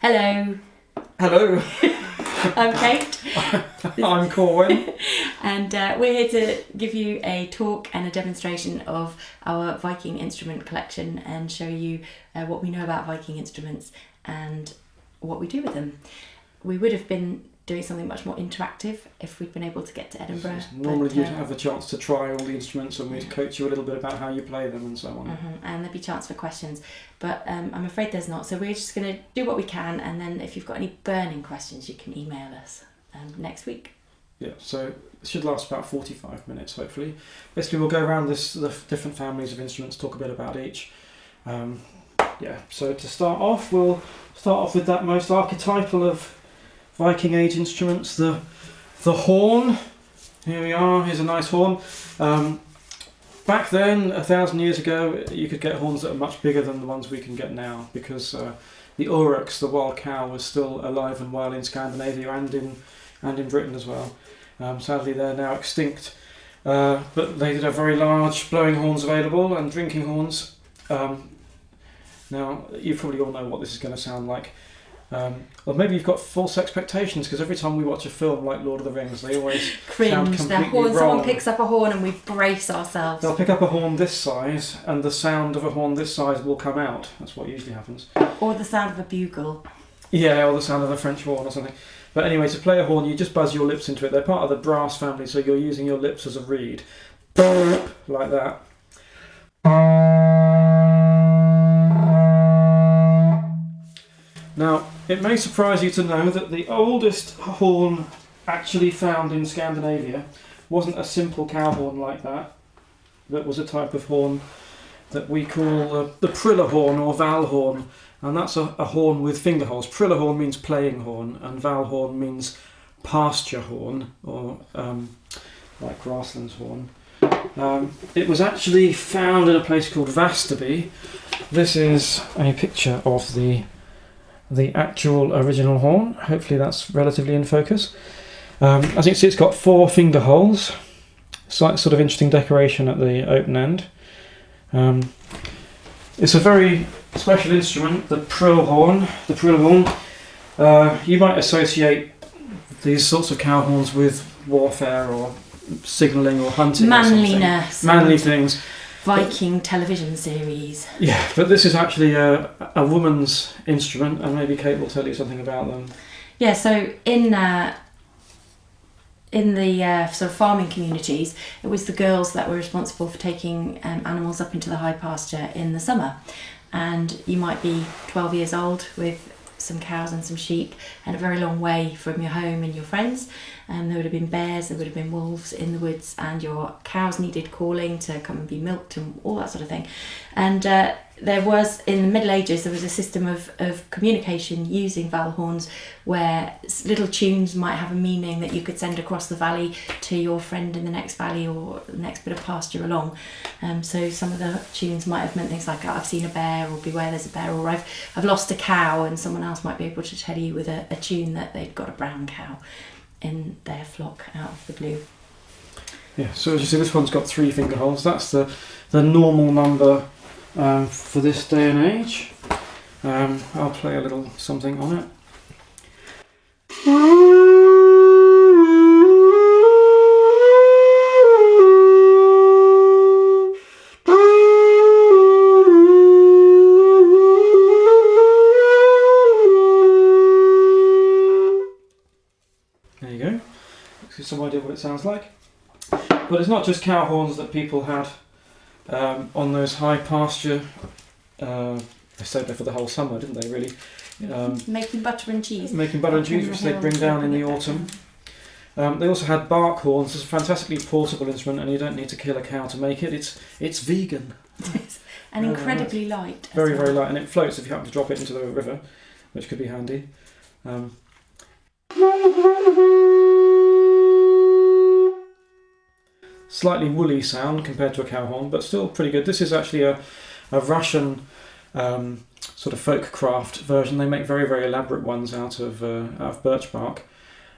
Hello. Hello. I'm Kate. I'm Corwen. And we're here to give you a talk and a demonstration of our Viking instrument collection and show you what we know about Viking instruments and what we do with them. We would have been doing something much more interactive if we'd been able to get to Edinburgh. Normally you'd have a chance to try all the instruments and we'd coach you a little bit about how you play them and so on. And there'd be a chance for questions, but I'm afraid there's not. So we're just going to do what we can, and then if you've got any burning questions you can email us next week. Yeah, so it should last about 45 minutes hopefully. Basically we'll go around the different families of instruments, talk a bit about each. So to start off, we'll start off with that most archetypal of Viking age instruments, the horn. Here we are, here's a nice horn. Back then, 1,000 years ago, you could get horns that are much bigger than the ones we can get now, because the aurochs, the wild cow, was still alive and well in Scandinavia and in Britain as well. Sadly they're now extinct, but they did have very large blowing horns available and drinking horns. Now, you probably all know what this is going to sound like. Or maybe you've got false expectations, because every time we watch a film like Lord of the Rings, they always cringe. Sound completely wrong. Someone picks up a horn and we brace ourselves. They'll pick up a horn this size and the sound of a horn this size will come out. That's what usually happens. Or the sound of a bugle. Yeah, or the sound of a French horn or something. But anyway, to play a horn, you just buzz your lips into it. They're part of the brass family, so you're using your lips as a reed. Like that. Now, it may surprise you to know that the oldest horn actually found in Scandinavia wasn't a simple cow horn like that. That was a type of horn that we call the priller horn or val horn, and that's a horn with finger holes. Priller horn means playing horn, and val horn means pasture horn, or like grasslands horn. It was actually found in a place called Vasterby. This is a picture of the actual original horn. Hopefully that's relatively in focus. As you can see, it's got 4 finger holes. Sort of interesting decoration at the open end. It's a very special instrument, the priller horn. You might associate these sorts of cow horns with warfare or signalling or hunting. Manliness. Manly things. Viking television series. Yeah, but this is actually a woman's instrument, and maybe Kate will tell you something about them. Yeah, so in the sort of farming communities, it was the girls that were responsible for taking animals up into the high pasture in the summer. And you might be 12 years old with some cows and some sheep and a very long way from your home and your friends. There would have been bears, there would have been wolves in the woods, and your cows needed calling to come and be milked and all that sort of thing. And there was, in the Middle Ages, there was a system of communication using val horns where little tunes might have a meaning that you could send across the valley to your friend in the next valley or the next bit of pasture along. So some of the tunes might have meant things like, I've seen a bear, or beware there's a bear, or I've lost a cow, and someone else might be able to tell you with a tune that they'd got a brown cow in their flock out of the blue. Yeah, so as you see, this one's got 3 finger holes. That's the normal number for this day and age. I'll play a little something on it. There you go. Gives some idea what it sounds like. But it's not just cow horns that people had on those high pasture. They stayed there for the whole summer, didn't they, really? Making butter and cheese. Making butter and cheese, which they bring down in the autumn. They also had bark horns. It's a fantastically portable instrument, and you don't need to kill a cow to make it. It's vegan. And incredibly light. Very, very light, and it floats if you happen to drop it into the river, which could be handy. Slightly woolly sound compared to a cow horn, but still pretty good. This is actually a Russian sort of folk craft version. They make very, very elaborate ones out of birch bark.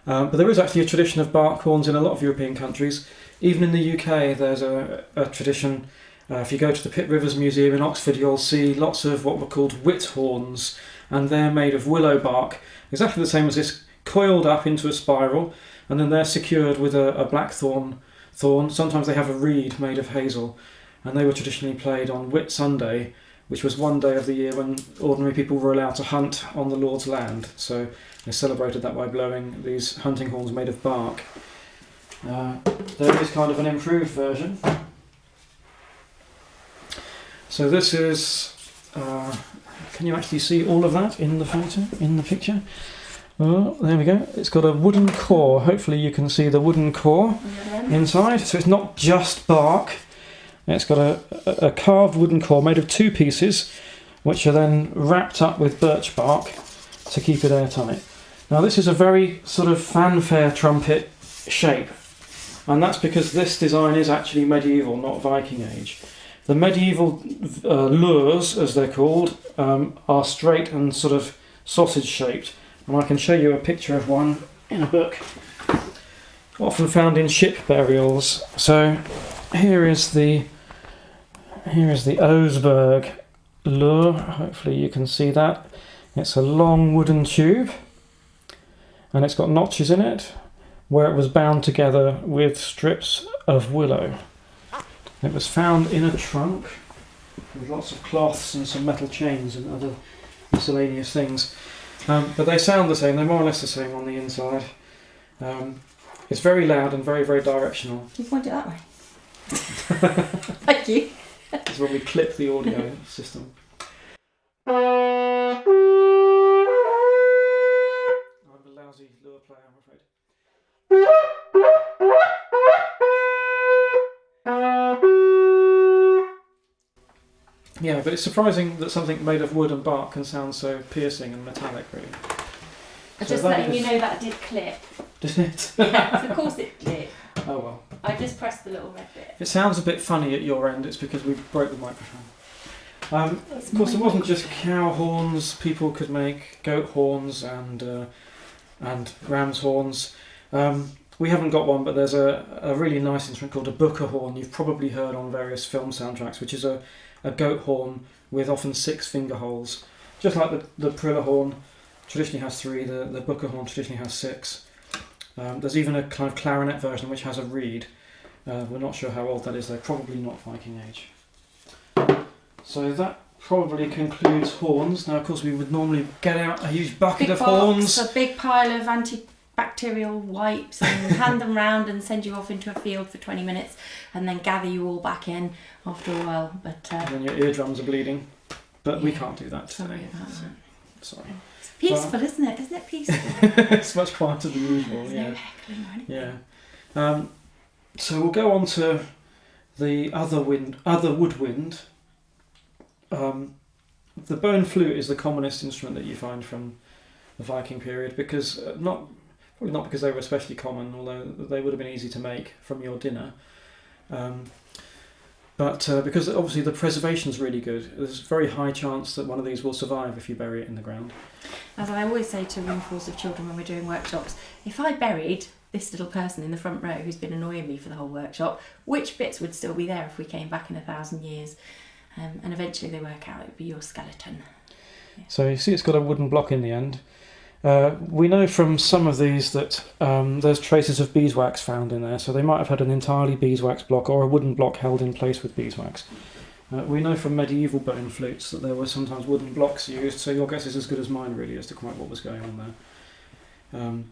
But there is actually a tradition of bark horns in a lot of European countries. Even in the UK, there's a tradition. If you go to the Pitt Rivers Museum in Oxford, you'll see lots of what were called wit horns. and they're made of willow bark, exactly the same as this, coiled up into a spiral, and then they're secured with a blackthorn thorn. Sometimes they have a reed made of hazel, and they were traditionally played on Whit Sunday, which was one day of the year when ordinary people were allowed to hunt on the Lord's land. So they celebrated that by blowing these hunting horns made of bark. There is kind of an improved version. So this is, can you actually see all of that in the photo, in the picture? Oh, there we go. It's got a wooden core. Hopefully you can see the wooden core inside. So it's not just bark. It's got a carved wooden core made of 2 pieces, which are then wrapped up with birch bark to keep it airtight. Now this is a very sort of fanfare trumpet shape, and that's because this design is actually medieval, not Viking Age. The medieval lures, as they're called, are straight and sort of sausage shaped, and I can show you a picture of one in a book, often found in ship burials. So here is the Oseberg lure. Hopefully you can see that. It's a long wooden tube, and it's got notches in it where it was bound together with strips of willow. It was found in a trunk with lots of cloths and some metal chains and other miscellaneous things. But they sound the same, they're more or less the same on the inside. It's very loud and very, very directional. You point it that way. Thank you. This is when we clip the audio system. I'm a lousy lure player, I'm afraid. Yeah, but it's surprising that something made of wood and bark can sound so piercing and metallic, really. I'm just letting you know that did clip. Did it? Yes, of course it clipped. Oh well. I just pressed the little red bit. If it sounds a bit funny at your end, it's because we broke the microphone. Of course, it wasn't just cow horns. People could make goat horns and ram's horns. We haven't got one, but there's a really nice instrument called a booker horn. You've probably heard on various film soundtracks, which is a goat horn with often 6 finger holes. Just like the Prilla horn traditionally has 3, the booker horn traditionally has 6. There's even a kind of clarinet version which has a reed. We're not sure how old that is, though, probably not Viking Age. So that probably concludes horns. Now, of course, we would normally get out a huge bucket of horns. A big pile of antibacterial wipes and hand them round and send you off into a field for 20 minutes and then gather you all back in after a while. But when your eardrums are bleeding. But yeah, we can't do that today. Sorry about that. Sorry. It's peaceful, isn't it? Isn't it peaceful? It's much quieter than usual. There's no heckling or anything. Yeah. So we'll go on to the other woodwind. The bone flute is the commonest instrument that you find from the Viking period, because probably not because they were especially common, although they would have been easy to make from your dinner. But because obviously the preservation's really good, there's a very high chance that one of these will survive if you bury it in the ground. As I always say to roomfuls of children when we're doing workshops, if I buried this little person in the front row who's been annoying me for the whole workshop, which bits would still be there if we came back in 1,000 years? And eventually they work out it would be your skeleton. Yeah. So you see it's got a wooden block in the end. We know from some of these that there's traces of beeswax found in there, so they might have had an entirely beeswax block or a wooden block held in place with beeswax. We know from medieval bone flutes that there were sometimes wooden blocks used, so your guess is as good as mine really as to quite what was going on there.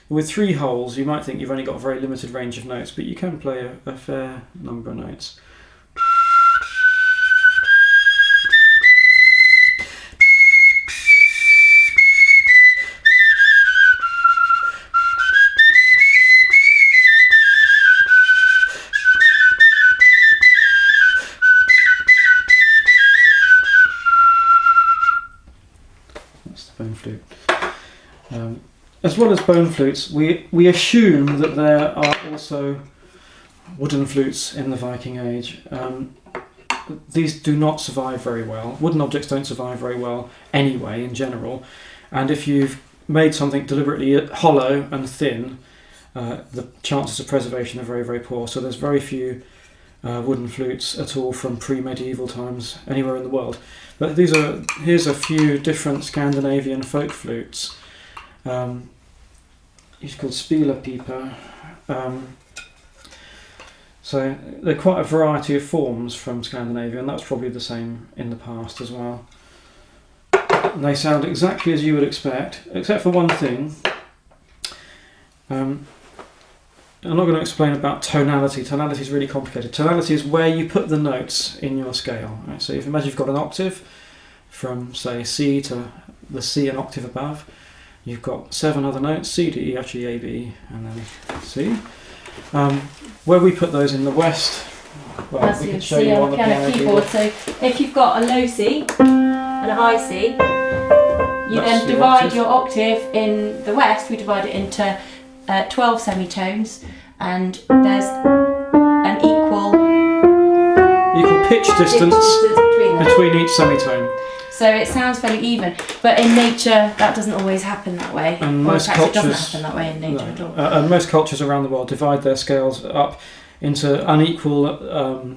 With 3 holes you might think you've only got a very limited range of notes, but you can play a fair number of notes. Bone flute. As well as bone flutes, we assume that there are also wooden flutes in the Viking Age. These do not survive very well. Wooden objects don't survive very well anyway, in general. And if you've made something deliberately hollow and thin, the chances of preservation are very, very poor. So there's very few wooden flutes at all from pre-medieval times anywhere in the world. But here's a few different Scandinavian folk flutes. It's called Spielepiper. So there are quite a variety of forms from Scandinavia, and that's probably the same in the past as well. And they sound exactly as you would expect, except for one thing. I'm not going to explain about tonality. Tonality is really complicated. Tonality is where you put the notes in your scale. Right? So if you imagine you've got an octave from, say, C to the C an octave above, you've got 7 other notes, C, D, E, F, G, A, B, and then C. Where we put those in the West, well, as we you can show see you on on the the piano keyboard. So if you've got a low C and a high C, you then divide your octave. In the West, we divide it into 12 semitones, and there's an equal pitch distance between each semitone. So it sounds fairly even, but in nature that doesn't always happen that way. And or most in fact, cultures, it doesn't happen that way in nature at all. And most cultures around the world divide their scales up into unequal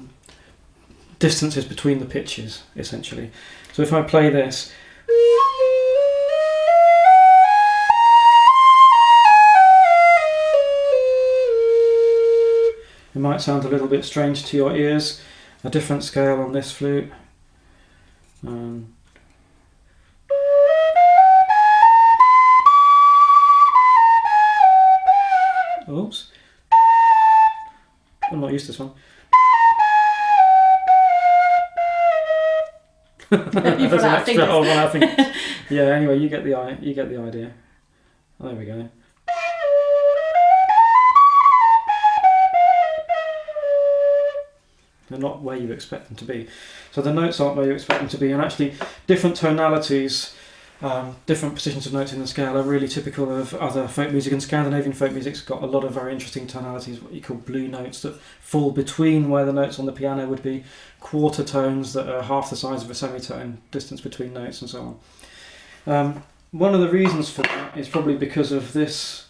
distances between the pitches, essentially. So if I play this, it might sound a little bit strange to your ears. A different scale on this flute. Oops. I'm not used to this one. There's an extra hold on our fingers. Yeah, anyway, you get the idea. Oh, there we go. They're not where you expect them to be. So the notes aren't where you expect them to be, and actually different tonalities, different positions of notes in the scale are really typical of other folk music, and Scandinavian folk music's got a lot of very interesting tonalities, what you call blue notes that fall between where the notes on the piano would be, quarter tones that are half the size of a semitone, distance between notes and so on. One of the reasons for that is probably because of this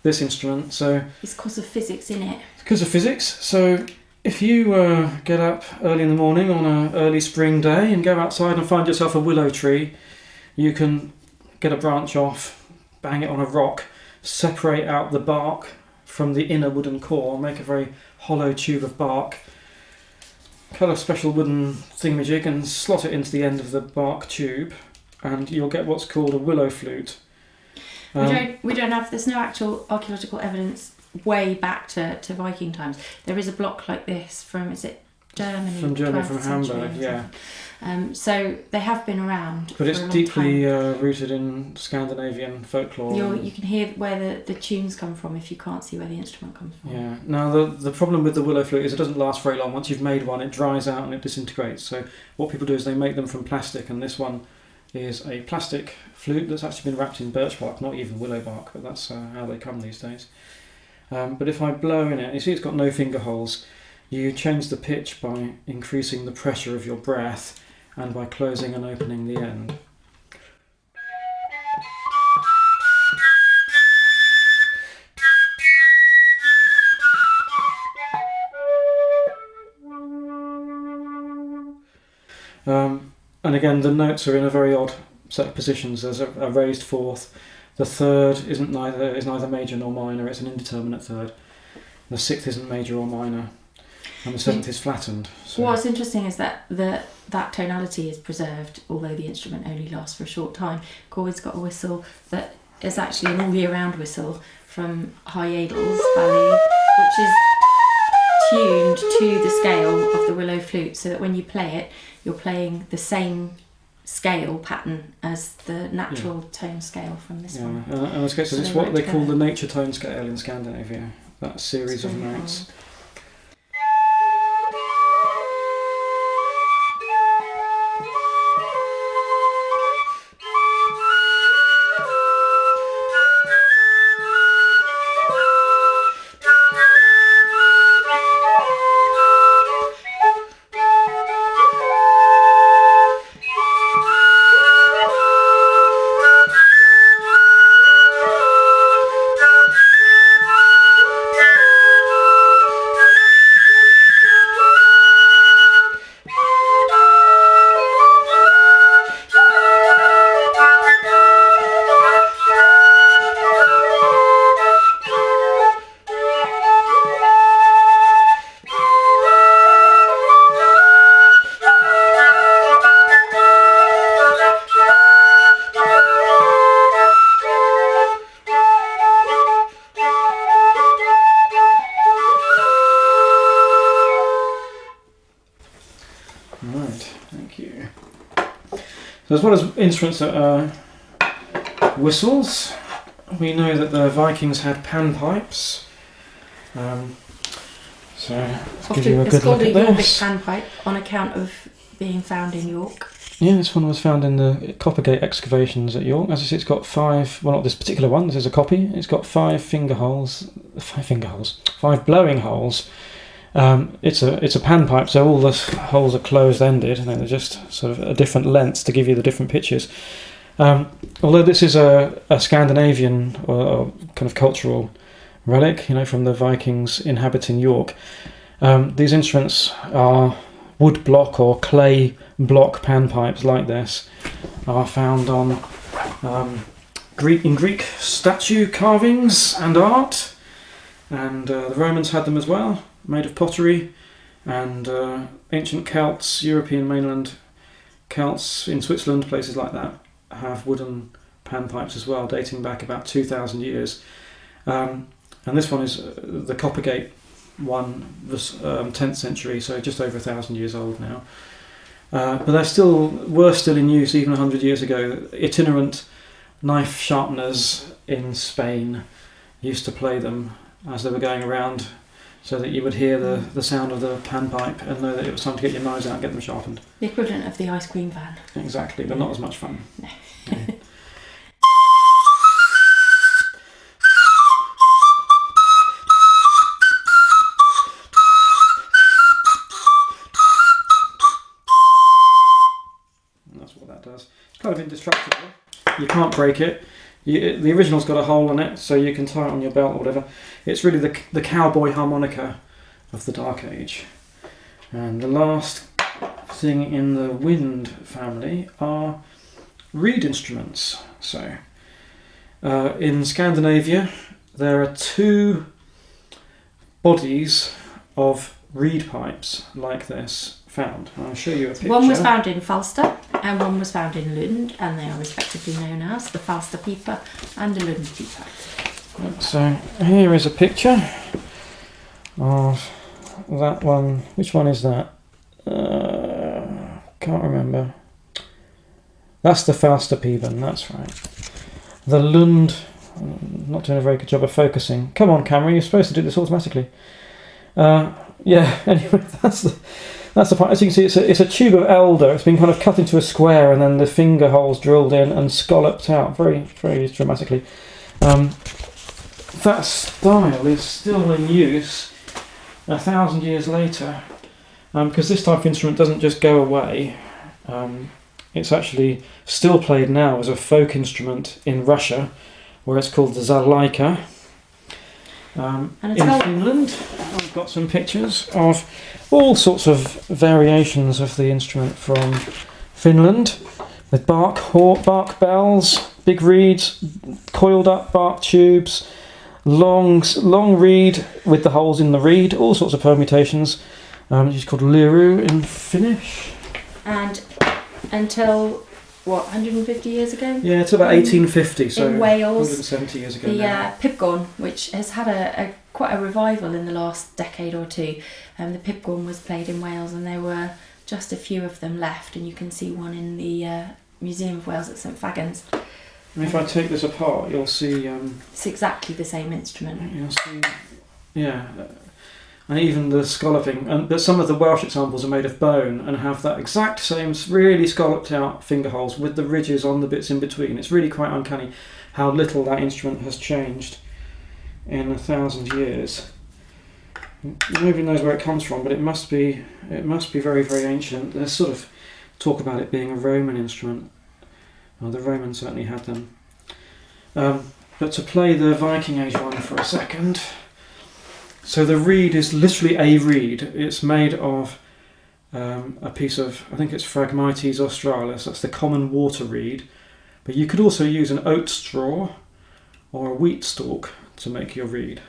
instrument. So it's because of physics in it. Because of physics. So if you get up early in the morning on an early spring day and go outside and find yourself a willow tree, you can get a branch off, bang it on a rock, separate out the bark from the inner wooden core, make a very hollow tube of bark, cut a special wooden thingamajig and slot it into the end of the bark tube, and you'll get what's called a willow flute. We don't have, there's no actual archaeological evidence way back to Viking times. There is a block like this from, is it Germany? From Germany, from Hamburg, yeah. So they have been around. But it's deeply rooted in Scandinavian folklore. You can hear where the tunes come from if you can't see where the instrument comes from. Yeah. Now the problem with the willow flute is it doesn't last very long. Once you've made one, it dries out and it disintegrates. So what people do is they make them from plastic, and this one is a plastic flute that's actually been wrapped in birch bark, not even willow bark, but that's how they come these days. But if I blow in it, you see it's got no finger holes. You change the pitch by increasing the pressure of your breath and by closing and opening the end. And again, the notes are in a very odd set of positions. There's a raised fourth. The third is neither major nor minor. It's an indeterminate third. The sixth isn't major or minor, and the seventh is flattened. So. What's interesting is that that tonality is preserved, although the instrument only lasts for a short time. Corvid's got a whistle that is actually an all-year-round whistle from High Yadles Valley, which is tuned to the scale of the willow flute, so that when you play it, you're playing the same scale pattern as the natural tone scale from this one. And it's what they call the nature tone scale in Scandinavia, that series of notes. as well as instruments that are whistles, we know that the Vikings had panpipes. So let's give you a good look at this. It's called a York panpipe on account of being found in York. Yeah, this one was found in the Coppergate excavations at York. As I say, it's got 5, well, not this particular one, this is a copy. It's got 5 blowing holes. It's a panpipe, so all the holes are closed-ended, and they're just sort of a different lengths to give you the different pitches. Although this is a Scandinavian or kind of cultural relic, from the Vikings inhabiting York, these instruments are wood block or clay block panpipes like this, are found on Greek statue carvings and art, and the Romans had them as well, made of pottery, and ancient Celts, European mainland Celts in Switzerland, places like that, have wooden panpipes as well, dating back about 2,000 years. And this one is the Coppergate one, was 10th century, so just over 1,000 years old now. But were still in use even 100 years ago. Itinerant knife sharpeners in Spain used to play them as they were going around, so that you would hear the sound of the panpipe and know that it was time to get your knives out and get them sharpened. The equivalent of the ice cream van. Exactly, but not as much fun. No. Yeah. Does. It's kind of indestructible. You can't break it. The original's got a hole in it, so you can tie it on your belt or whatever. It's really the cowboy harmonica of the Dark Age. And the last thing in the wind family are reed instruments. So in Scandinavia there are 2 bodies of reed pipes like this found. I'll show you a picture. One was found in Falster and one was found in Lund, and they are respectively known as the Falster pipa and the Lund pipa. So here is a picture of that one. Which one is that? Can't remember. That's the Falster pipa, that's right. The Lund, not doing a very good job of focusing. Come on, camera, you're supposed to do this automatically. Yeah, anyway, that's the part. As you can see, it's a tube of elder. It's been kind of cut into a square, and then the finger holes drilled in and scalloped out very, very dramatically. That style is still in use 1,000 years later, because this type of instrument doesn't just go away. It's actually still played now as a folk instrument in Russia, where it's called the zalaika. In Finland, I've got some pictures of all sorts of variations of the instrument from Finland, with bark bells, big reeds, coiled up bark tubes, long reed with the holes in the reed, all sorts of permutations. It's called liru in Finnish. And until 150 years ago? Yeah, it's about 1850, so in Wales, 170 years ago. The now. pibgorn, which has had quite a revival in the last decade or two. The pibgorn was played in Wales, and there were just a few of them left, and you can see one in the Museum of Wales at St Fagans. And if I take this apart, you'll see... it's exactly the same instrument. You'll see, yeah, and even the scalloping. But some of the Welsh examples are made of bone and have that exact same really scalloped out finger holes with the ridges on the bits in between. It's really quite uncanny how little that instrument has changed in 1,000 years. Nobody knows where it comes from, but it must be very, very ancient. There's sort of talk about it being a Roman instrument. Well, the Romans certainly had them. But to play the Viking Age one for a second. So the reed is literally a reed. It's made of a piece of, I think it's Phragmites australis, that's the common water reed. But you could also use an oat straw or a wheat stalk to make your reed.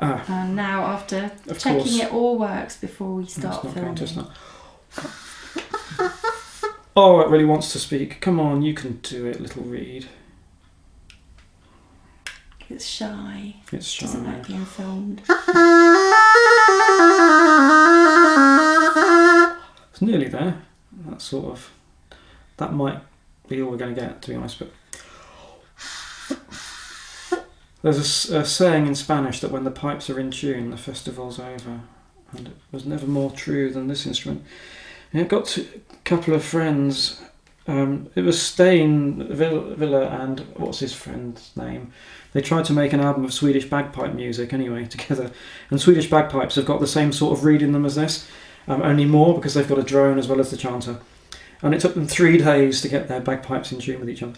And now, after checking it all works before we start filming. Oh, it really wants to speak. Come on, you can do it, little reed. It's shy. It's shy. It doesn't like being filmed. It's nearly there. that might be all we're going to get, to be honest. But there's a saying in Spanish that when the pipes are in tune, the festival's over, and it was never more true than this instrument. And it got to a couple of friends. It was Stein Villa and what's his friend's name? They tried to make an album of Swedish bagpipe music anyway together, and Swedish bagpipes have got the same sort of reed in them as this, only more because they've got a drone as well as the chanter. And it took them 3 days to get their bagpipes in tune with each other.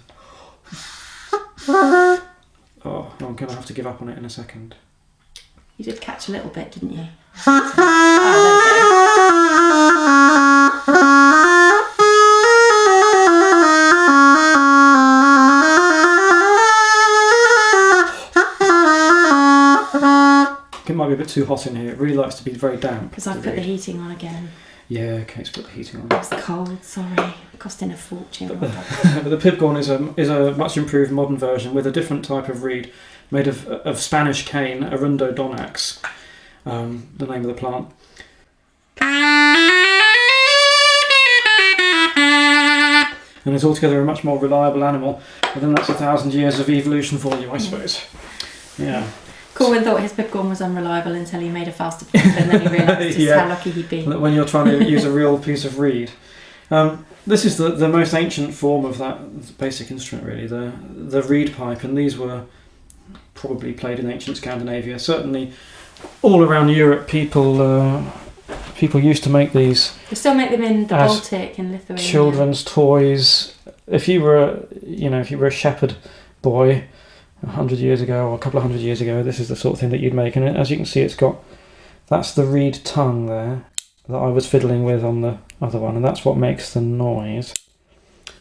Oh, I'm going to have to give up on it in a second. You did catch a little bit, didn't you? Oh, there you go. It might be a bit too hot in here. It really likes to be very damp. Because I've put the heating on again. Yeah, Kate's put the heating on. It's cold, sorry. Costing a fortune. But the Pibgorn is a much improved modern version with a different type of reed made of Spanish cane, Arundo donax, the name of the plant. And it's altogether a much more reliable animal. But then that's 1,000 years of evolution for you, I suppose. Yeah. Corwin thought his Pibgorn was unreliable until he made a faster pip, and then he realised just how lucky he'd been. When you're trying to use a real piece of reed. This is the most ancient form of that basic instrument, really, the reed pipe, and these were probably played in ancient Scandinavia. Certainly, all around Europe, people used to make these. They still make them in the Baltic and Lithuania. Children's toys. If you were a shepherd boy 100 years ago or a couple of 100 years ago, this is the sort of thing that you'd make. And as you can see, that's the reed tongue there that I was fiddling with on the other one, and that's what makes the noise.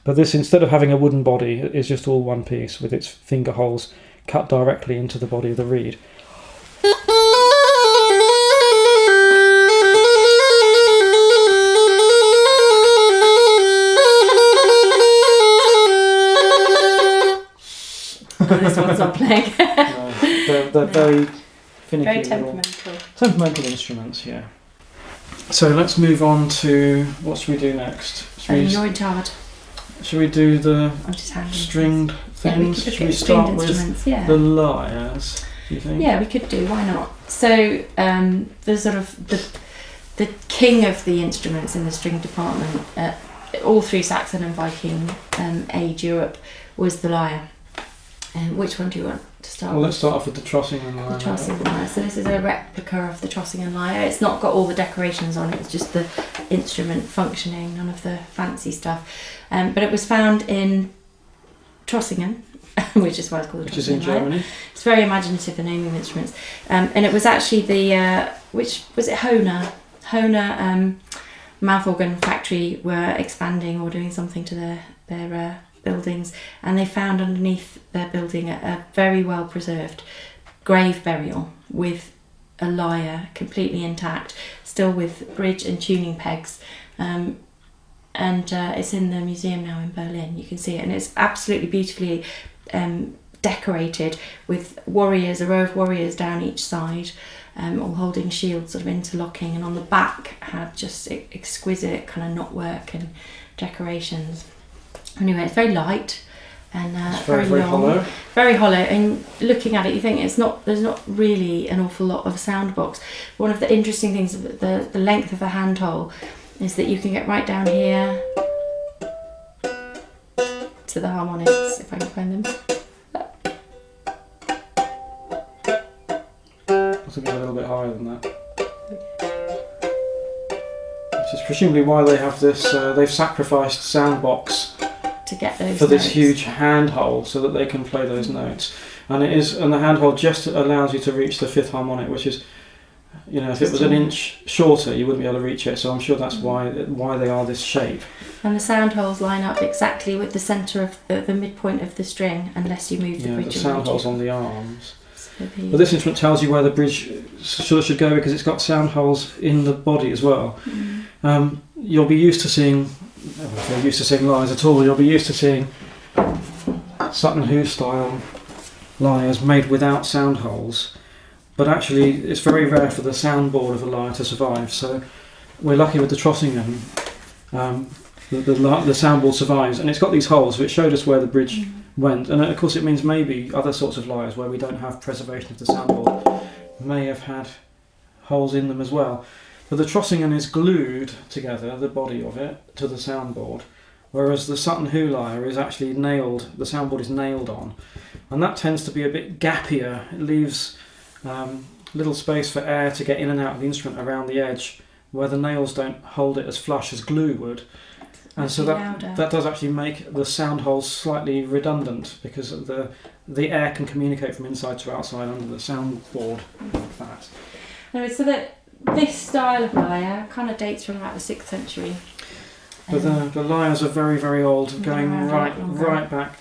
But this, instead of having a wooden body, is just all one piece with its finger holes cut directly into the body of the reed. This one's not playing. No, they're very finicky. Very temperamental. Temperamental instruments, yeah. So let's move on to, what should we do next? You're in charge. Should we do the I'm just stringed things? Should we start with the lyres, do you think? Yeah, we could do, why not? So the sort of the king of the instruments in the string department, all through Saxon and Viking age Europe, was the lyre. Which one do you want to start with? Well, let's start off with the Trossingen lyre. The Trossingen lyre. So this is a replica of the Trossingen lyre. It's not got all the decorations on it, it's just the instrument functioning, none of the fancy stuff. But it was found in Trossingen, which is why it's called the Trossingen lyre. Which is in Germany. It's very imaginative, the naming of instruments. And it was actually the, which was it, Hohner mouth organ factory were expanding or doing something to their buildings, and they found underneath their building a very well preserved grave burial with a lyre completely intact, still with bridge and tuning pegs, and it's in the museum now in Berlin. You can see it, and it's absolutely beautifully decorated with warriors, a row of warriors down each side, all holding shields, sort of interlocking, and on the back had just exquisite kind of knotwork and decorations. Anyway, it's very light and very long, hollow. Very hollow. And looking at it, you think there's not really an awful lot of sound box. One of the interesting things of the length of the hand hole is that you can get right down here to the harmonics, if I can find them. I think it's a little bit higher than that. Which is presumably why they have this. They've sacrificed sound box to get those for notes. This huge handhole so that they can play those notes, and the handhole just allows you to reach the fifth harmonic, which is, if it was an inch shorter you wouldn't be able to reach it, so I'm sure that's why they are this shape. And the sound holes line up exactly with the centre of the midpoint of the string, unless you move the bridge. The sound holes on the arms. But this instrument tells you where the bridge should go because it's got sound holes in the body as well. You'll be used to seeing, if you're used to seeing lyres at all, you'll be used to seeing Sutton Hoo style lyres made without sound holes, but actually it's very rare for the soundboard of a lyre to survive, so we're lucky with the Trossingen. the soundboard survives, and it's got these holes, so it showed us where the bridge went, and of course it means maybe other sorts of lyres where we don't have preservation of the soundboard may have had holes in them as well. But the Trossingen is glued together, the body of it, to the soundboard, whereas the Sutton Hoo lyre is actually nailed, the soundboard is nailed on, and that tends to be a bit gappier. It leaves little space for air to get in and out of the instrument around the edge, where the nails don't hold it as flush as glue would. And so that does actually make the sound holes slightly redundant, because the air can communicate from inside to outside under the soundboard like that. No, so that this style of lyre kind of dates from about the 6th century. But the lyres are very, very old, going right back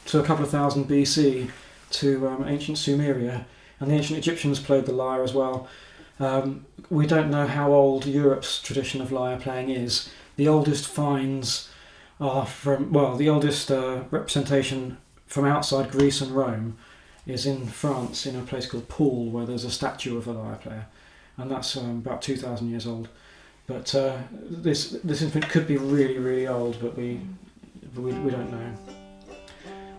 to a couple of thousand BC to ancient Sumeria, and the ancient Egyptians played the lyre as well. We don't know how old Europe's tradition of lyre playing is. The oldest finds are the oldest representation from outside Greece and Rome is in France, in a place called Poole, where there's a statue of a lyre player, and that's about 2,000 years old. But this instrument could be really, really old, but we don't know.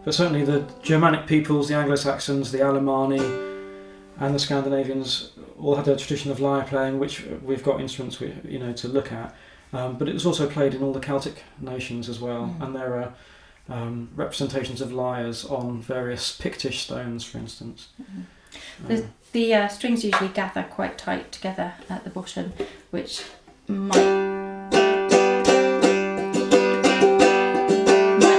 But certainly the Germanic peoples, the Anglo-Saxons, the Alemanni, and the Scandinavians all had a tradition of lyre playing, which we've got instruments to look at. But it was also played in all the Celtic nations as well, and there are representations of lyres on various Pictish stones, for instance. The strings usually gather quite tight together at the bottom, which might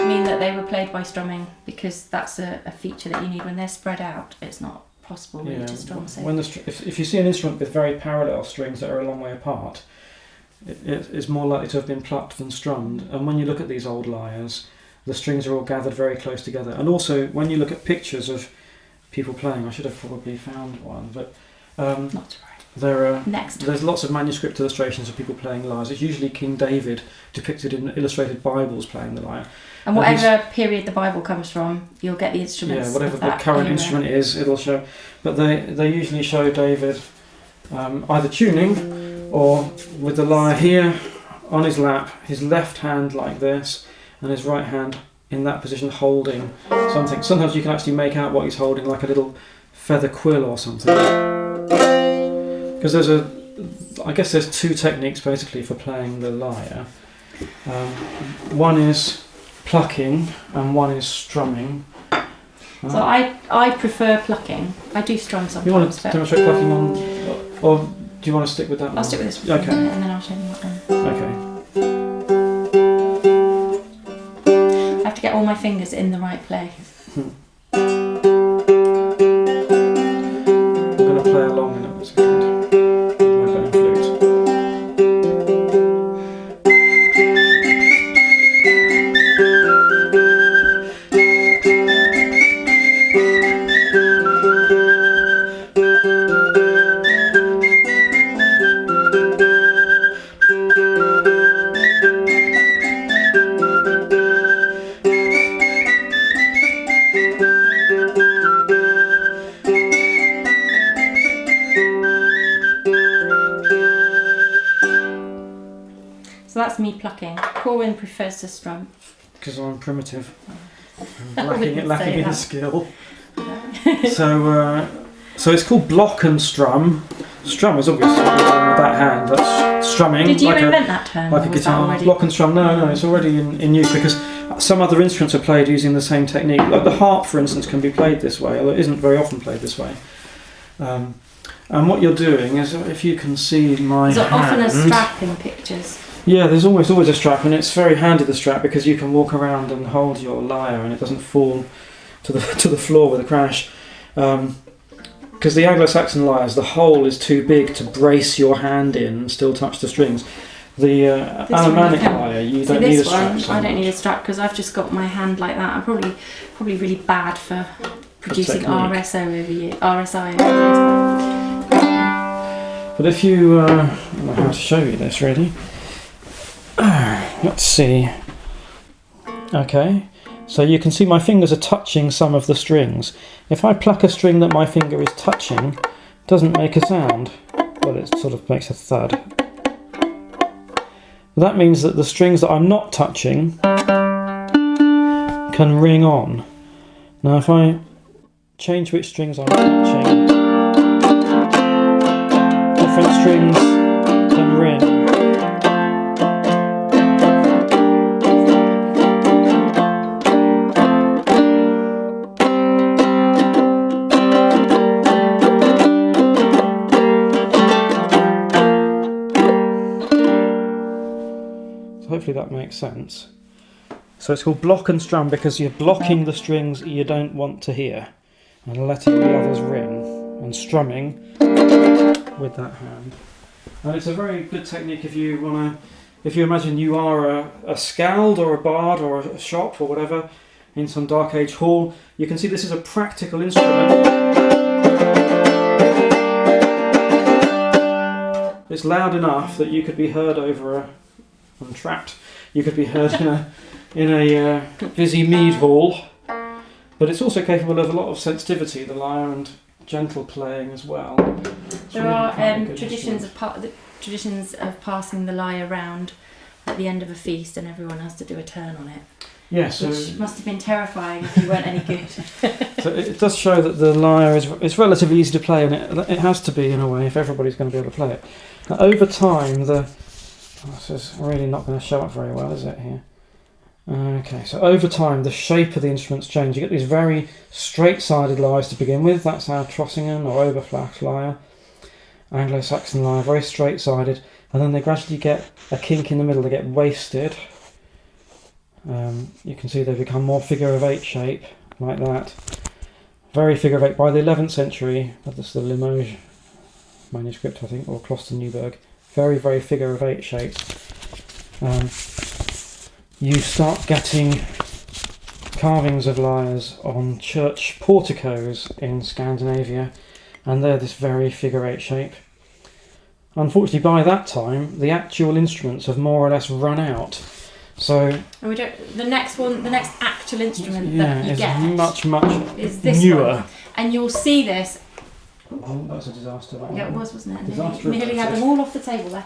mean that they were played by strumming, because that's a feature that you need. When they're spread out, it's not possible really to strum. So if you see an instrument with very parallel strings that are a long way apart, it's more likely to have been plucked than strummed. And when you look at these old lyres, the strings are all gathered very close together. And also, when you look at pictures of people playing, I should have probably found one, but not to worry. There's lots of manuscript illustrations of people playing lyres. It's usually King David depicted in illustrated Bibles playing the lyre. And whatever period the Bible comes from, you'll get the instruments. Yeah, whatever the current instrument is, it'll show. But they usually show David either tuning or with the lyre here on his lap, his left hand like this, and his right hand in that position holding something. Sometimes you can actually make out what he's holding, like a little feather quill or something. Because I guess there's two techniques basically for playing the lyre. One is plucking and one is strumming. So I prefer plucking. I do strum sometimes. You want to demonstrate plucking on, or do you want to stick with that one? I'll stick with this one. Okay. And then I'll show you that one. Okay. I have to get all my fingers in the right place. I'm going to play along in a second with my bone flute. So that's me plucking. Corwin prefers to strum. Because I'm primitive. I'm lacking in skill. No. So it's called block and strum. Strum is obviously with that hand. That's strumming. Did you like invent that term? Like a guitar. Block and strum. No, it's already in use, because some other instruments are played using the same technique. Like the harp, for instance, can be played this way, although it isn't very often played this way. And what you're doing is, if you can see my hand... often a strap in pictures. Yeah, there's always a strap, and it's very handy, the strap, because you can walk around and hold your lyre and it doesn't fall to the floor with a crash. Because the Anglo-Saxon lyres, the hole is too big to brace your hand in and still touch the strings. The Alemannic lyre, you don't need a strap. I don't need a strap because I've just got my hand like that. I'm probably really bad for producing RSI over years. But if you, I don't know how to show you this really. Let's see. Okay, so you can see my fingers are touching some of the strings. If I pluck a string that my finger is touching, it doesn't make a sound. Well, it sort of makes a thud. that means that the strings that I'm not touching can ring on. Now if I change which strings I'm touching, different strings can ring. So hopefully that makes sense. So it's called block and strum because you're blocking the strings you don't want to hear and letting the others ring, and strumming with that hand. And it's a very good technique if you imagine you are a skald or a bard or a shop or whatever in some Dark Age hall. You can see this is a practical instrument. It's loud enough that you could be heard over you could be heard in a busy mead hall, but it's also capable of a lot of sensitivity, the lyre, and gentle playing as well. There are traditions of passing the lyre around at the end of a feast, and everyone has to do a turn on it. Yes, which must have been terrifying if you weren't any good. So it does show that the lyre is relatively easy to play, and it has to be in a way if everybody's going to be able to play it. Now, over time, this is really not going to show up very well, is it, here? Okay, so over time, the shape of the instruments change. You get these very straight-sided lyres to begin with. That's our Trossingen or Oberflach lyre, Anglo-Saxon lyre, very straight-sided. And then they gradually get a kink in the middle. They get wasted. You can see they become more figure of eight shape, like that. Very figure of eight. By the 11th century, this is the Limoges manuscript, I think, or Kloster-Neuburg. Very, very figure of eight shape. You start getting carvings of lyres on church porticos in Scandinavia, and they're this very figure eight shape. Unfortunately, by that time, the actual instruments have more or less run out. So and the next actual instrument that you is get much is this newer. one. And you'll see this. Oh, that was a disaster. Yeah, it was, wasn't it? Disaster. Nearly had them all off the table there.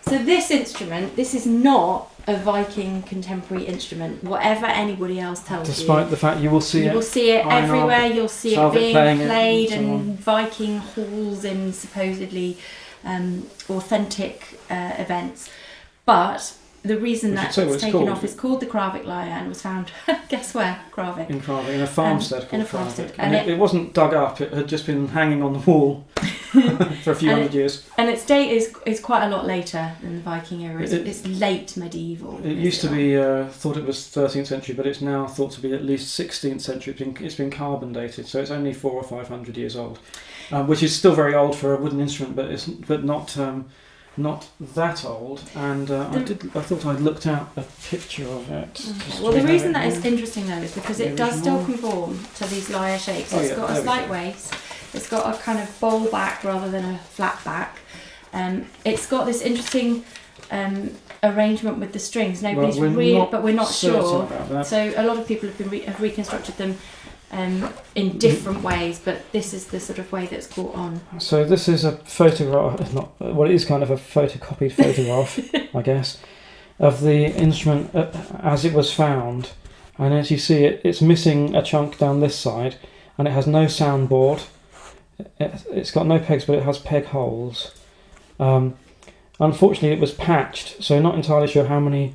So this instrument, this is not a Viking contemporary instrument, whatever anybody else tells you. Despite the fact you will see it. You will see it everywhere. You'll see it being played in Viking halls in supposedly authentic events. But the reason that it's taken off is called the Kravik lyre, and was found, guess where? Kravik. In Kravik, in a farmstead called Kravik. And it wasn't dug up, it had just been hanging on the wall for a few hundred years. And its date is quite a lot later than the Viking era. It's late medieval. It used to be thought it was 13th century, but it's now thought to be at least 16th century. It's been carbon dated, so it's only 400 or 500 years old, which is still very old for a wooden instrument, but not that old. And I thought I'd looked out a picture of it. Okay. Well, the reason that it's interesting though is because it does still conform to these lyre shapes. It's got a slight waist. It's got a kind of bowl back rather than a flat back. It's got this interesting arrangement with the strings. But we're not sure. About that. So a lot of people have reconstructed them in different ways, but this is the sort of way that's caught on. So this is a photograph. It is kind of a photocopied photograph, I guess, of the instrument as it was found. And as you see, it's missing a chunk down this side, and it has no soundboard. It's got no pegs, but it has peg holes. Unfortunately, it was patched, so not entirely sure how many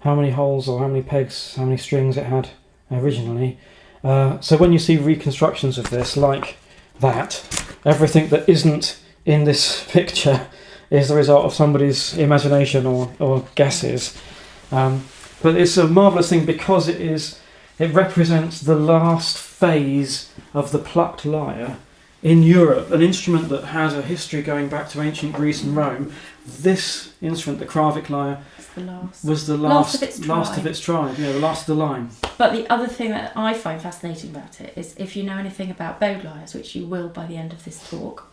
holes or how many pegs, how many strings it had originally. So when you see reconstructions of this like that, everything that isn't in this picture is the result of somebody's imagination or guesses. But it's a marvellous thing because it represents the last phase of the plucked lyre in Europe, an instrument that has a history going back to ancient Greece and Rome. This instrument, the Kravik lyre, was the last of its tribe. Yeah, the last of the line. But the other thing that I find fascinating about it is, if you know anything about bowed lyres, which you will by the end of this talk,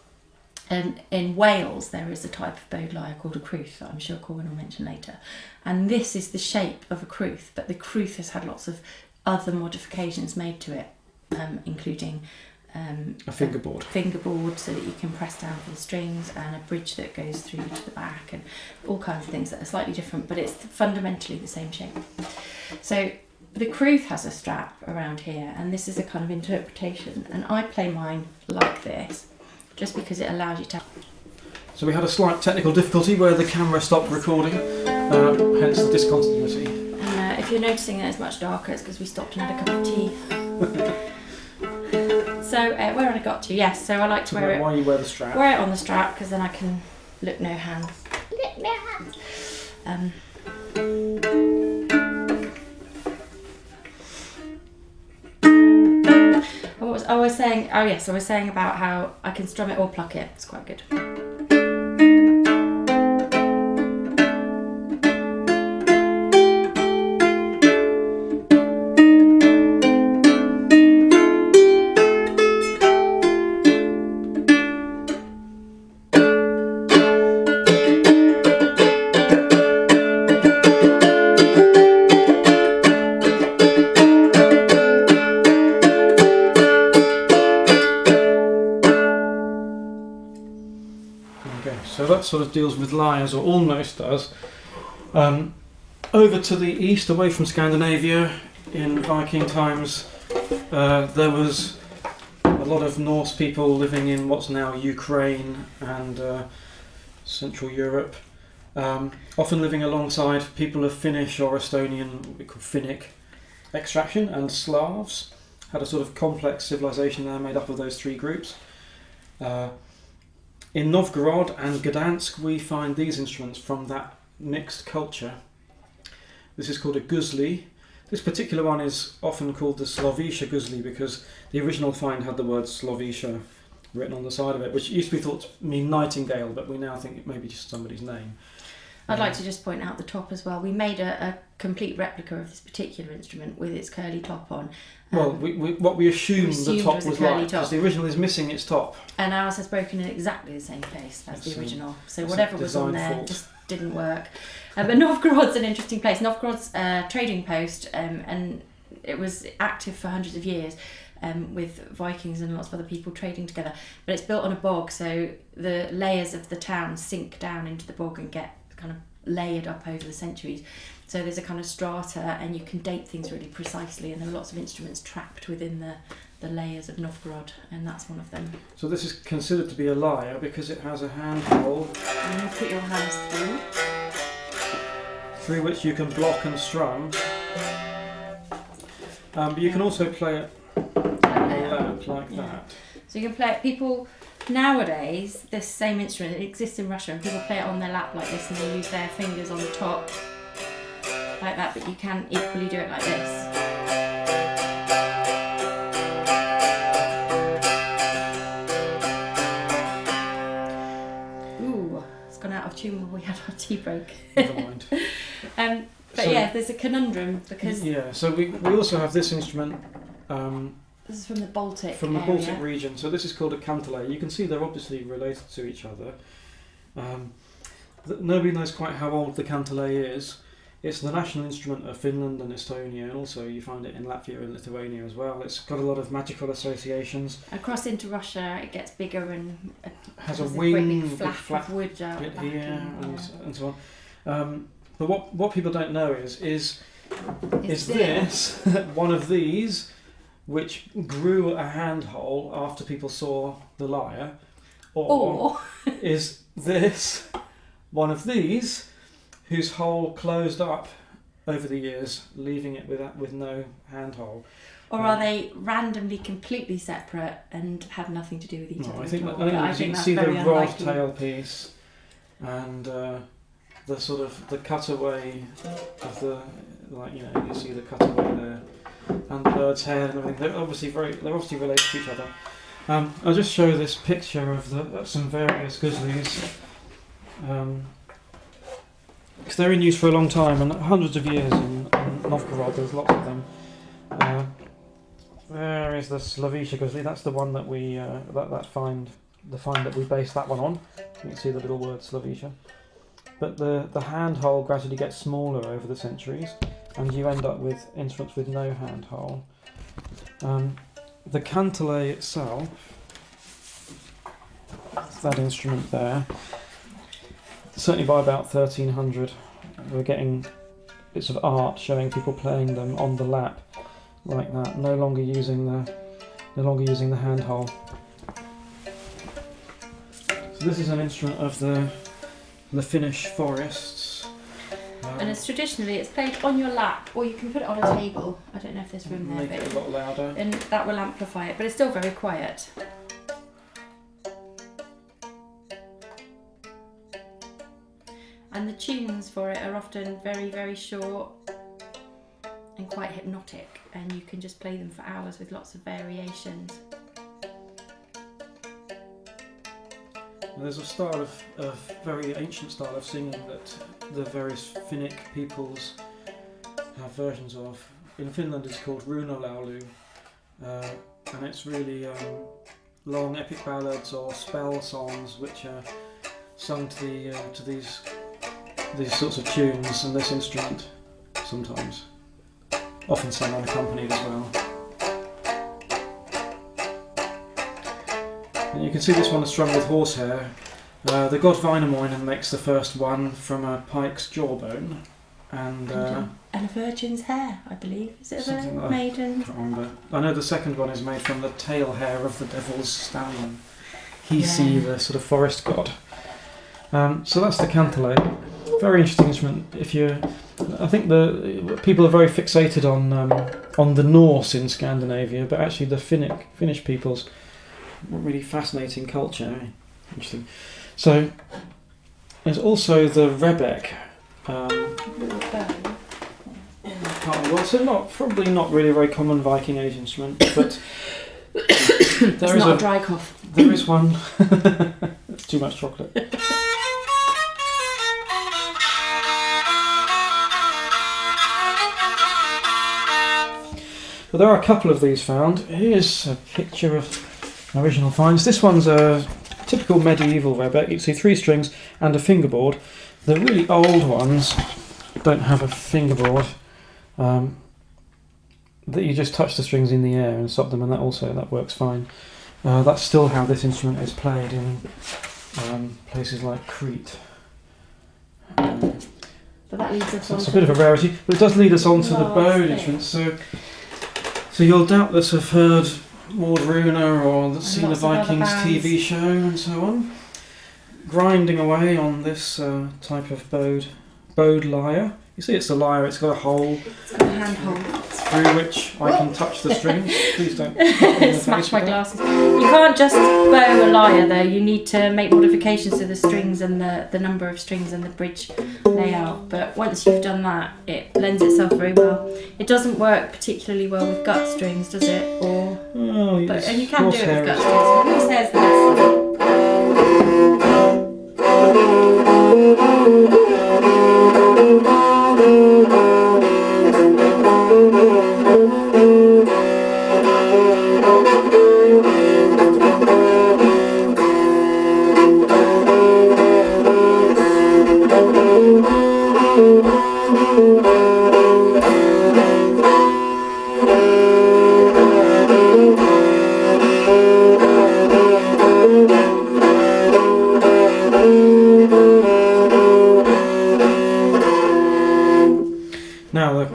in Wales there is a type of bowed lyre called a crwth that I'm sure Corwin will mention later, and this is the shape of a crwth, but the crwth has had lots of other modifications made to it, including a fingerboard so that you can press down for the strings, and a bridge that goes through to the back, and all kinds of things that are slightly different, but it's fundamentally the same shape. So the crwth has a strap around here, and this is a kind of interpretation, and I play mine like this just because it allows you to. So we had a slight technical difficulty where the camera stopped recording, hence the discontinuity. And if you're noticing that it's much darker, it's because we stopped and had a cup of tea. So where had I got to? Yes, so I like to wear it. Why you wear the strap? Wear it on the strap because then I can look no hands. Look no hands. I was saying. Oh yes, I was saying about how I can strum it or pluck it. It's quite good. So that sort of deals with lyres, or almost does. Over to the east, away from Scandinavia, in Viking times, there was a lot of Norse people living in what's now Ukraine and Central Europe, often living alongside people of Finnish or Estonian, what we call Finnic extraction, and Slavs. Had a sort of complex civilization there made up of those three groups. In Novgorod and Gdansk we find these instruments from that mixed culture. This is called a guzli. This particular one is often called the Slovisha guzli because the original find had the word Slovisha written on the side of it, which used to be thought to mean nightingale, but we now think it may be just somebody's name. I'd like to just point out the top as well. We made a complete replica of this particular instrument with its curly top on. Well, what we assumed the top was like, because the original is missing its top. And ours has broken in exactly the same place as the original. So whatever was on there just didn't work. But Novgorod's an interesting place. Novgorod's a trading post, and it was active for hundreds of years. With Vikings and lots of other people trading together. But it's built on a bog, so the layers of the town sink down into the bog and get kind of layered up over the centuries. So there's a kind of strata, and you can date things really precisely, and there are lots of instruments trapped within the layers of Novgorod, and that's one of them. So this is considered to be a lyre because it has a handhole. And you put your hands through which you can block and strum. But you can also play it like that. So you can play it. People nowadays, this same instrument, it exists in Russia, and people play it on their lap like this, and they use their fingers on the top like that, but you can equally do it like this. Ooh, it's gone out of tune when we had our tea break. Never mind. But so, yeah, there's a conundrum because... Yeah, so we also have this instrument. This is from the Baltic From the area. Baltic region. So this is called a kantele. You can see they're obviously related to each other. Nobody knows quite how old the kantele is. It's the national instrument of Finland and Estonia, and also you find it in Latvia and Lithuania as well. It's got a lot of magical associations. Across into Russia, it gets bigger and has a wing, big flap of wood out bit back here, and so on. But what people don't know is this one of these, which grew a handhole after people saw the lyre, or is this one of these whose hole closed up over the years, leaving it with no handhole? Or are they randomly completely separate and have nothing to do with each other? I think you can see the rod tailpiece and the sort of the cutaway of the, you see the cutaway there, and the bird's head and everything. They're obviously related to each other. I'll just show this picture of some various guzlis. Because they're in use for a long time, and hundreds of years in Novgorod, there's lots of them. There is the Slovisha guzli. That's the one that we the find that we based that one on. You can see the little word Slovisha. But the handhole gradually gets smaller over the centuries, and you end up with instruments with no handhole. the cantelet itself, that instrument there, certainly by about 1300, we're getting bits of art showing people playing them on the lap like that, no longer using the handhold. So this is an instrument of the Finnish forests. And traditionally it's played on your lap, or you can put it on a table. I don't know if there's room there, make it a lot louder. and that will amplify it, but it's still very quiet. And the tunes for it are often very, very short and quite hypnotic, and you can just play them for hours with lots of variations. There's a style of very ancient style of singing that the various Finnic peoples have versions of. In Finland it's called runolaulu, and it's really long epic ballads or spell songs which are sung to these sorts of tunes, and this instrument sometimes, often sung unaccompanied as well. And you can see this one is strung with horsehair. The god Wainamoinen makes the first one from a pike's jawbone, and a virgin's hair, I believe. Is it a maiden? I can't remember. I know the second one is made from the tail hair of the devil's stallion, Hisi, the sort of forest god. So that's the cantelet. Very interesting instrument. I think the people are very fixated on the Norse in Scandinavia, but actually the Finnish peoples, really fascinating culture. Interesting. So there's also the rebec. So probably not really a very common Viking Age instrument, but there is a dry cough. There is one. It's too much chocolate. But there are a couple of these found. Here's a picture of original finds. This one's a typical medieval rebec. You can see 3 strings and a fingerboard. The really old ones don't have a fingerboard. That you just touch the strings in the air and stop them, and that works fine. That's still how this instrument is played in places like Crete. But that leads us on. It's a bit of a rarity, but it does lead us on to the bowed instruments. So you'll doubtless have heard Maud Runa or seen the Vikings TV show and so on. Grinding away on this type of bowed lyre. You see it's a lyre, it's got a hole. It's got a handhold. Through which I can touch the strings. Please don't smash my glasses. You can't just bow a lyre though, you need to make modifications to the strings and the number of strings and the bridge layout. But once you've done that, it lends itself very well. It doesn't work particularly well with gut strings, does it? And you can do it with gut strings. Horsehair's the best.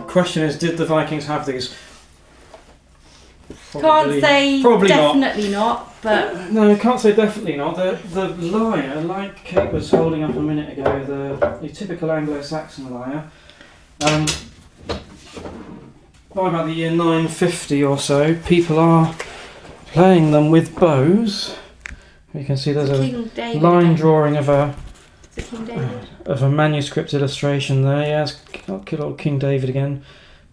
Question is, did the Vikings have these? Can't say probably definitely not, but no, can't say definitely not. The lyre, like Kate was holding up a minute ago, the typical Anglo-Saxon lyre, by about the year 950 or so, people are playing them with bows. You can see there's a line drawing of a manuscript illustration there. Yeah, it's good old King David again,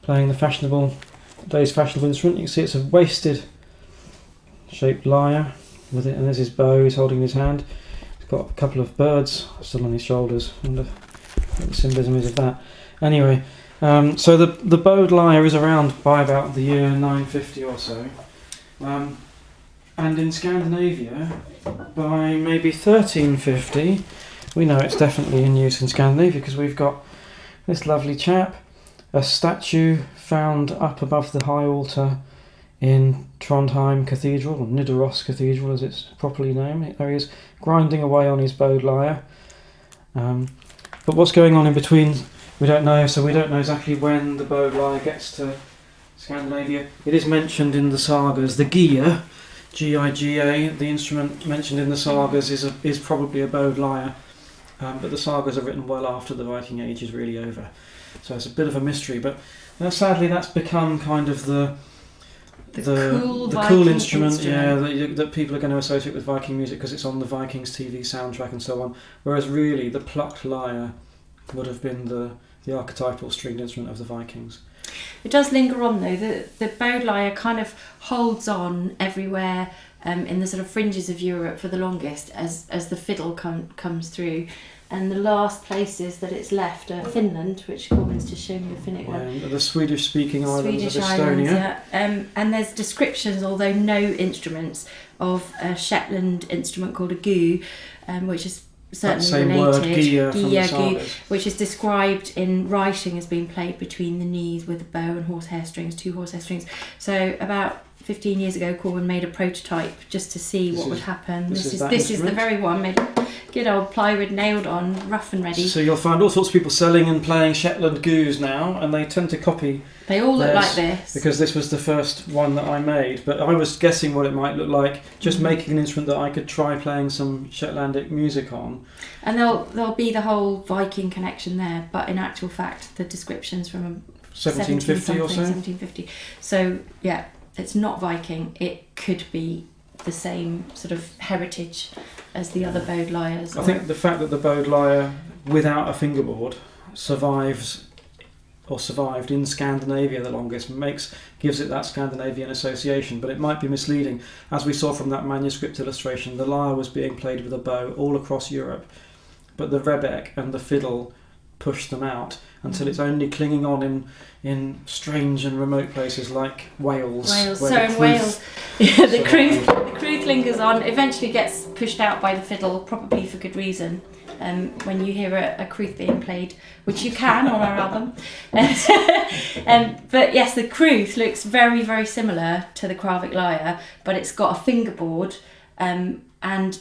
playing today's fashionable instrument. You can see it's a wasted shaped lyre with it, and there's his bow he's holding in his hand. He's got a couple of birds still on his shoulders. I wonder what the symbolism is of that. Anyway, so the bowed lyre is around by about the year 950 or so. And in Scandinavia, by maybe 1350, we know it's definitely in use in Scandinavia because we've got this lovely chap, a statue found up above the high altar in Trondheim Cathedral, or Nidaros Cathedral as it's properly named. There he is grinding away on his bowed lyre. But what's going on in between, we don't know, so we don't know exactly when the bowed lyre gets to Scandinavia. It is mentioned in the sagas. The Gia, G-I-G-A, the instrument mentioned in the sagas is probably a bowed lyre, but the sagas are written well after the Viking Age is really over. So it's a bit of a mystery, but sadly that's become kind of the cool instrument, yeah, that people are going to associate with Viking music because it's on the Vikings TV soundtrack and so on. Whereas really, the plucked lyre would have been the archetypal stringed instrument of the Vikings. It does linger on though. The bowed lyre kind of holds on everywhere in the sort of fringes of Europe for the longest as the fiddle comes through. And the last places that it's left are Finland, which Corwin's just shown you a Finnic one. And the Swedish-speaking islands of Estonia. Islands, yeah. And there's descriptions, although no instruments, of a Shetland instrument called a goo, which is certainly related. Gia, which is described in writing as being played between the knees with a bow and horsehair strings, 2 horsehair strings. So about 15 years ago, Corwin made a prototype just to see what would happen. This is the very one, made good old plywood, nailed on, rough and ready. So you'll find all sorts of people selling and playing Shetland goos now, and they tend to copy. They all look like this. Because this was the first one that I made, but I was guessing what it might look like, just making an instrument that I could try playing some Shetlandic music on. And there'll be the whole Viking connection there, but in actual fact, the description's from 1750 or so? 1750. So, yeah, it's not Viking. It could be the same sort of heritage as the other bowed lyres. I think the fact that the bowed lyre without a fingerboard survived in Scandinavia the longest gives it that Scandinavian association, but it might be misleading. As we saw from that manuscript illustration, the lyre was being played with a bow all across Europe, but the rebec and the fiddle pushed them out until it's only clinging on in strange and remote places like Wales. So in Wales, the crwth lingers on, eventually gets pushed out by the fiddle, probably for good reason. When you hear a crwth being played, which you can on our album. But yes, the crwth looks very, very similar to the Kravik lyre, but it's got a fingerboard and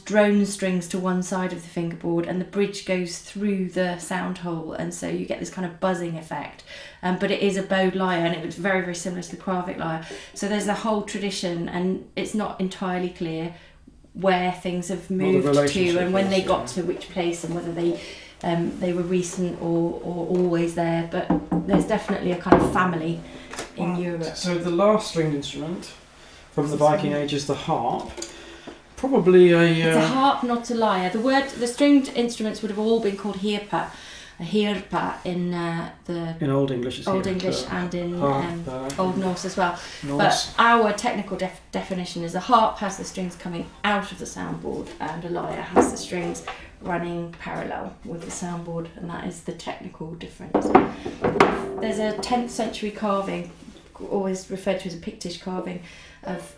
drone strings to one side of the fingerboard, and the bridge goes through the sound hole, and so you get this kind of buzzing effect. But it is a bowed lyre, and it looks very, very similar to the Kravik lyre. So there's a whole tradition, and it's not entirely clear where things have moved to and when they got to which place, and whether they were recent or always there. But there's definitely a kind of family in Europe. So the last stringed instrument from the Viking Age is the harp. Probably it's a harp, not a lyre. The stringed instruments would have all been called hirpa, a hirpa in Old English, it's Old English and in Old Norse as well. But our technical definition is a harp has the strings coming out of the soundboard, and a lyre has the strings running parallel with the soundboard, and that is the technical difference. There's a 10th century carving, always referred to as a Pictish carving, of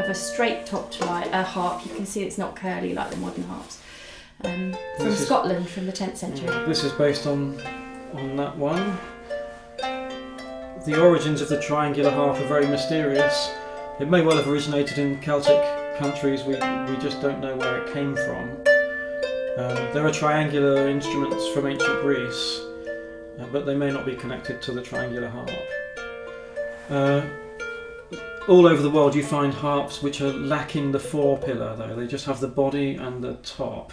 a straight-topped harp. You can see it's not curly like the modern harps. From Scotland, from the 10th century. This is based on that one. The origins of the triangular harp are very mysterious. It may well have originated in Celtic countries. We just don't know where it came from. There are triangular instruments from ancient Greece, but they may not be connected to the triangular harp. All over the world you find harps which are lacking the 4-pillar though. They just have the body and the top,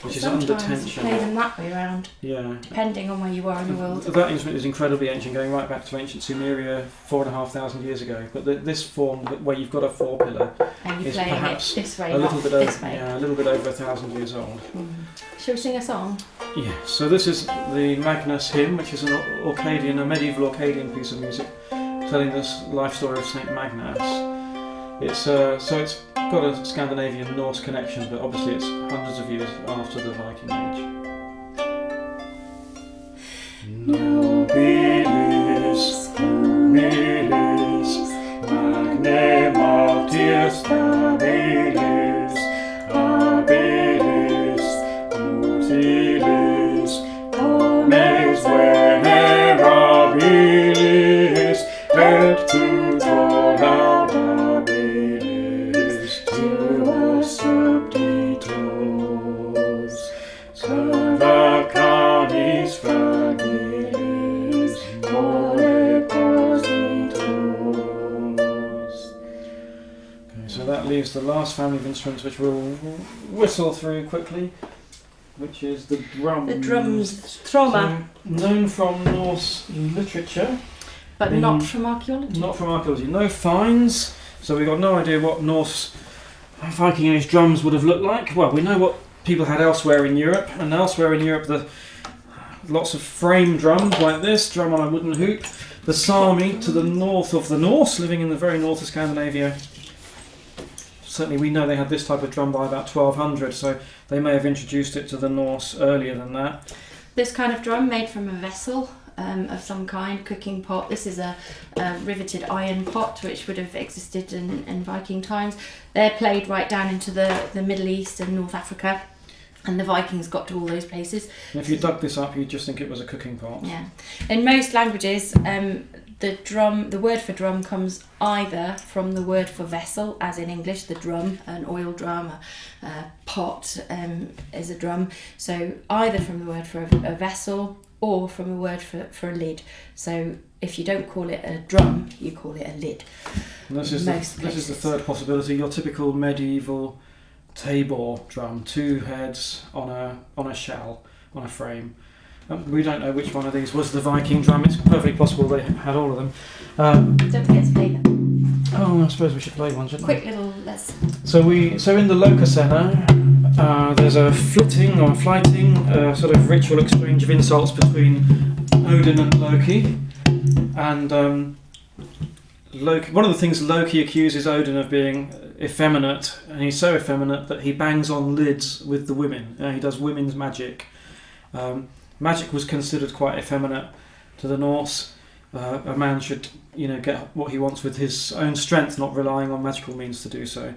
which is under tension. Sometimes you play them that way around, depending on where you are in the world. That instrument is incredibly ancient, going right back to ancient Sumeria 4,500 years ago. But this form, where you've got a 4-pillar, is perhaps this way, a little bit over 1,000 years old. Shall we sing a song? Yeah. So this is the Magnus hymn, which is a medieval Orcadian piece of music, telling this life story of Saint Magnus. It's got a Scandinavian Norse connection, but obviously it's hundreds of years after the Viking Age. Nobilis humilis magne martyrs stabilis habilis utilis omnes venerabilis et tutor that leaves the last family of instruments, which we'll whistle through quickly, which is the drums. The drums, trauma. So, known from Norse literature. But not from archaeology. Not from archaeology. No finds, so we've got no idea what Norse Viking Age drums would have looked like. Well, we know what people had elsewhere in Europe, and elsewhere in Europe lots of frame drums like this, drum on a wooden hoop. The Sami to the north of the Norse, living in the very north of Scandinavia. Certainly we know they had this type of drum by about 1200, so they may have introduced it to the Norse earlier than that. This kind of drum made from a vessel of some kind, cooking pot. This is a riveted iron pot which would have existed in Viking times. They're played right down into the Middle East and North Africa, and the Vikings got to all those places. And if you dug this up, you'd just think it was a cooking pot. Yeah. In most languages, the word for drum comes either from the word for vessel, as in English, the drum, an oil drum, a pot is a drum. So either from the word for a vessel or from a word for a lid. So if you don't call it a drum, you call it a lid. And this is the third possibility. Your typical medieval tabor drum, two heads on a shell, on a frame. We don't know which one of these was the Viking drum. It's perfectly possible they had all of them. Don't forget to play them. Oh, I suppose we should play one, shouldn't we? Quick little lesson. So in the Lokasena, there's a flighting, sort of ritual exchange of insults between Odin and Loki. And Loki, one of the things Loki accuses Odin of being effeminate, and he's so effeminate that he bangs on lids with the women. He does women's magic. Magic was considered quite effeminate to the Norse. A man should, get what he wants with his own strength, not relying on magical means to do so.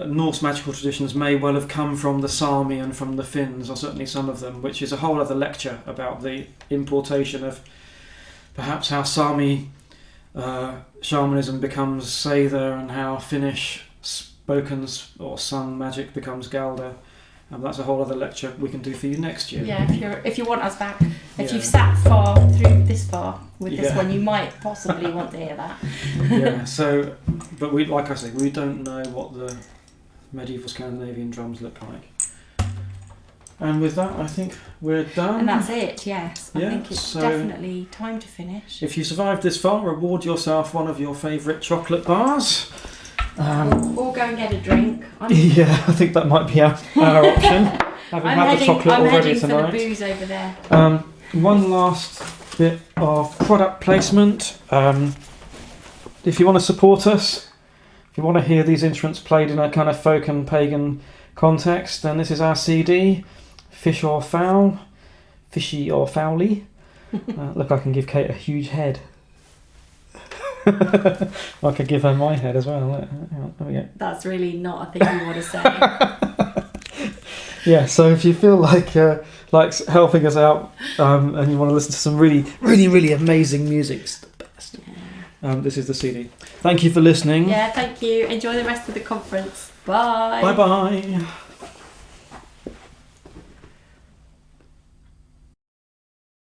Norse magical traditions may well have come from the Sami and from the Finns, or certainly some of them, which is a whole other lecture about the importation of perhaps how Sami shamanism becomes Seither and how Finnish spoken or sung magic becomes Galder. And that's a whole other lecture we can do for you next year. Yeah, if you want us back, if you've sat through this far with this one, you might possibly want to hear that. Yeah. So, but like I say, we don't know what the medieval Scandinavian drums look like. And with that, I think we're done. And that's it. Yes, I think it's definitely time to finish. If you survived this far, reward yourself one of your favourite chocolate bars. Or go and get a drink. Yeah, I think that might be our option. Having had the chocolate already tonight. I'm heading for the booze over there. One last bit of product placement. If you want to support us, if you want to hear these instruments played in a kind of folk and pagan context, then this is our CD, Fish or Fowl, Fishy or Fowly. Look, I can give Kate a huge head. I could give her my head as well. There we go. That's really not a thing you want to say. Yeah, so if you feel like helping us out and you want to listen to some really, really, really amazing music, it's the best. Yeah. This is the CD. Thank you for listening. Yeah, thank you. Enjoy the rest of the conference. Bye. Bye-bye.